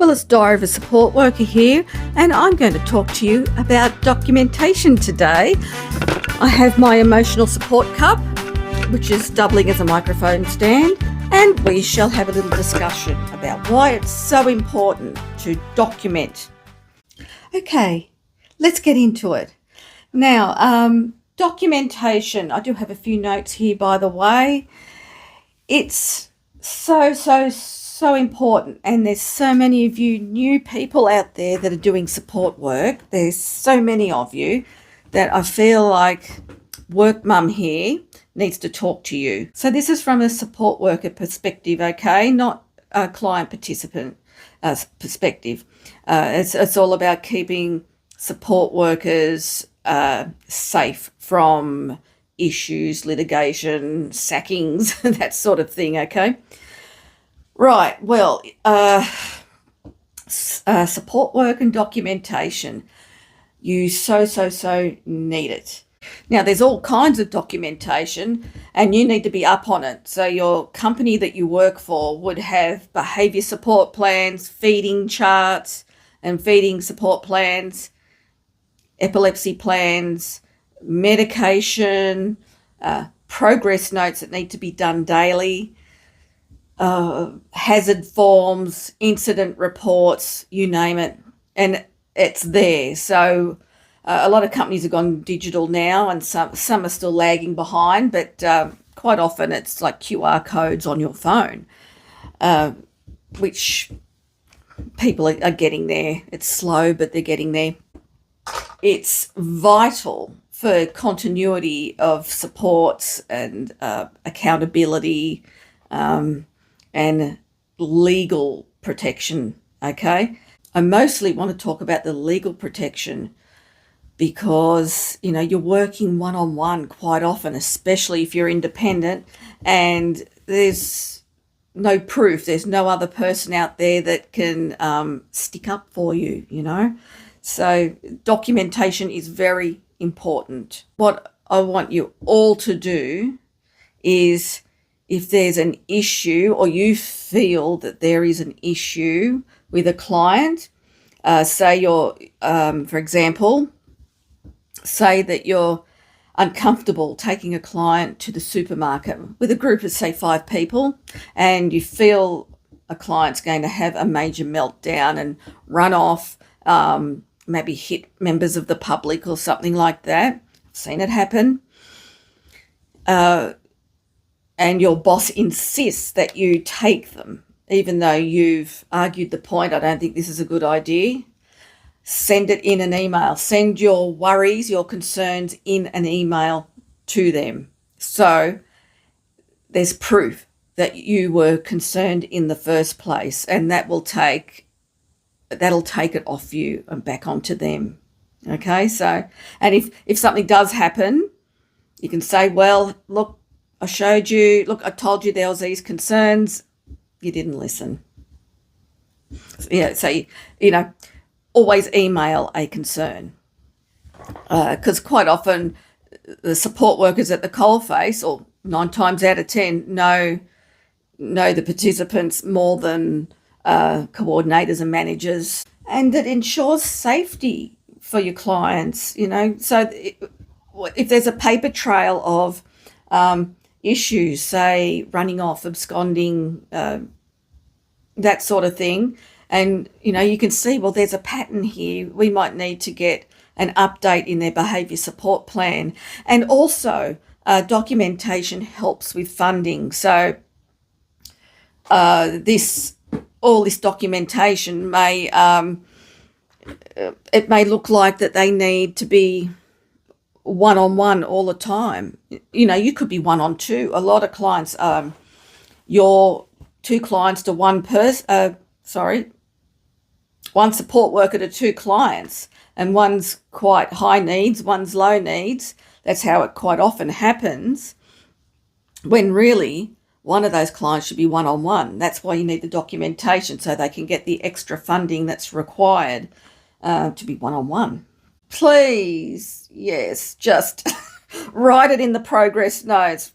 Well, it's Diary of a Support Worker here, and I'm going to talk to you about documentation today. I have my emotional support cup, which is doubling as a microphone stand, and we shall have a little discussion about why it's so important to document. Okay, let's get into it. Now, documentation. I do have a few notes here, by the way. It's so important, and there's so many of you new people out there that are doing support work. There's so many of you that I feel like Work Mum here needs to talk to you. So this is from a support worker perspective, okay, not a client participant perspective. It's all about keeping support workers safe from issues, litigation, sackings, that sort of thing, okay? Right, well, support work and documentation, you so need it. Now, there's all kinds of documentation and you need to be up on it. So your company that you work for would have behaviour support plans, feeding charts and feeding support plans, epilepsy plans, medication, progress notes that need to be done daily, hazard forms, incident reports, you name it, and it's there. So a lot of companies have gone digital now, and some are still lagging behind, but quite often it's like QR codes on your phone, which people are getting there. It's slow, but they're getting there. It's vital for continuity of supports and accountability and legal protection, okay? I mostly want to talk about the legal protection because, you know, you're working one-on-one quite often, especially if you're independent and there's no proof, there's no other person out there that can stick up for you, you know? So documentation is very important. What I want you all to do is, if there's an issue or you feel that there is an issue with a client, say you're, for example, say that you're uncomfortable taking a client to the supermarket with a group of, say, 5 people, and you feel a client's going to have a major meltdown and run off, maybe hit members of the public or something like that. I've seen it happen. And your boss insists that you take them, even though you've argued the point, I don't think this is a good idea. Send it in an email. Send your worries, your concerns in an email to them. So there's proof that you were concerned in the first place, and that'll take it off you and back onto them. Okay, so, and if something does happen, you can say, well, look, I showed you, look, I told you there was these concerns, you didn't listen. So you know, always email a concern, because quite often the support workers at the coalface, or 9 times out of 10, know the participants more than coordinators and managers, and it ensures safety for your clients, you know. So if there's a paper trail of issues, say running off, absconding, that sort of thing, and, you know, you can see, well, there's a pattern here. We might need to get an update in their behaviour support plan. And also documentation helps with funding. So all this documentation may it may look like that they need to be one-on-one all the time. You know, you could be 1-on-2. A lot of clients, you're 2 clients to one person, one support worker to 2 clients, and one's quite high needs, one's low needs. That's how it quite often happens, when really one of those clients should be one-on-one. That's why you need the documentation, so they can get the extra funding that's required to be one-on-one. Please, yes, just write it in the progress notes.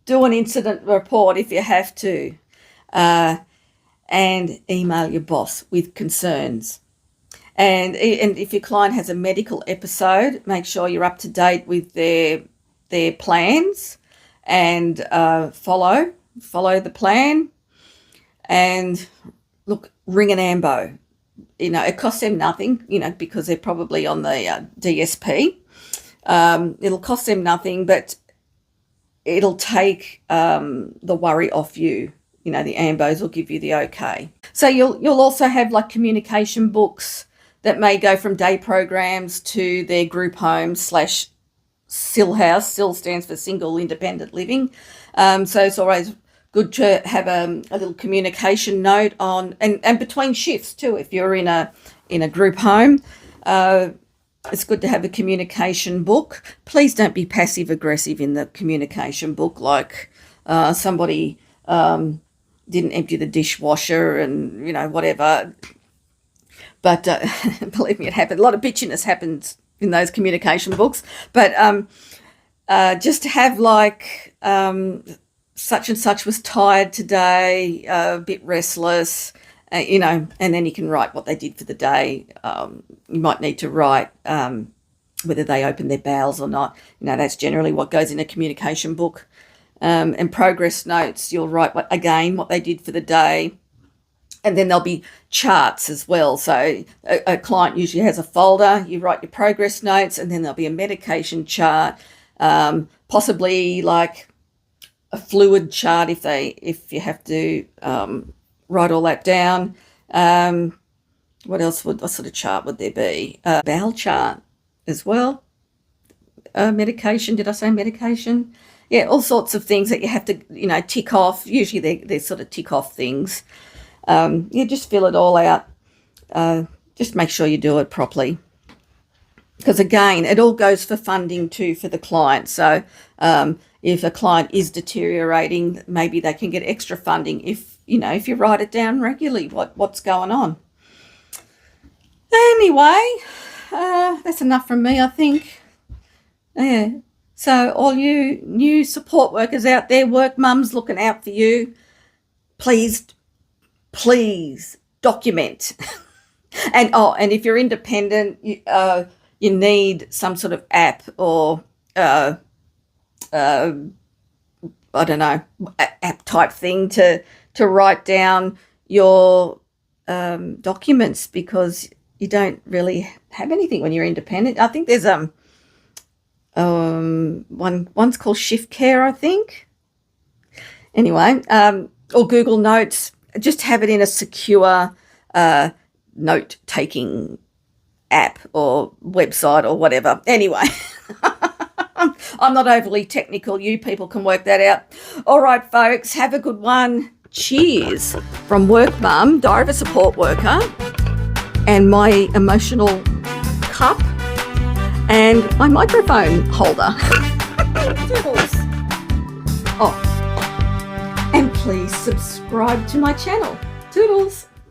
Do an incident report if you have to. and email your boss with concerns. And if your client has a medical episode, make sure you're up to date with their plans and follow the plan. And look, ring an AMBO. It costs them nothing, because they're probably on the DSP. It'll cost them nothing, but it'll take the worry off you. The AMBOs will give you the okay. So you'll also have like communication books that may go from day programs to their group home / SIL house. SIL stands for single independent living. So it's always good to have a little communication note on, and between shifts too. If you're in a group home, it's good to have a communication book. Please don't be passive aggressive in the communication book, like somebody didn't empty the dishwasher and whatever. But believe me, it happened. A lot of bitchiness happens in those communication books. But just to have like such and such was tired today, a bit restless, and then you can write what they did for the day. You might need to write whether they opened their bowels or not. That's generally what goes in a communication book. And progress notes, you'll write what they did for the day. And then there'll be charts as well. So a client usually has a folder. You write your progress notes, and then there'll be a medication chart, possibly like a fluid chart if you have to write all that down. What sort of chart would there be? Bowel chart as well. Medication. Did I say medication? Yeah, all sorts of things that you have to tick off. Usually they're sort of tick off things. Just fill it all out. Just make sure you do it properly. Because again, it all goes for funding too for the client. So if a client is deteriorating, maybe they can get extra funding if you write it down regularly, what's going on. Anyway, that's enough from me, I think. Yeah. So all you new support workers out there, work mums looking out for you, please document. And if you're independent, you need some sort of app or I don't know, app type thing to write down your documents, because you don't really have anything when you're independent. I think there's one's called Shift Care, I think. Anyway, or Google Notes. Just have it in a secure note-taking app or website or whatever. Anyway, I'm not overly technical. You people can work that out. All right, folks, have a good one. Cheers from Work Mum, Diary of a Support Worker, and my emotional cup and my microphone holder. Toodles. Oh, and please subscribe to my channel. Toodles.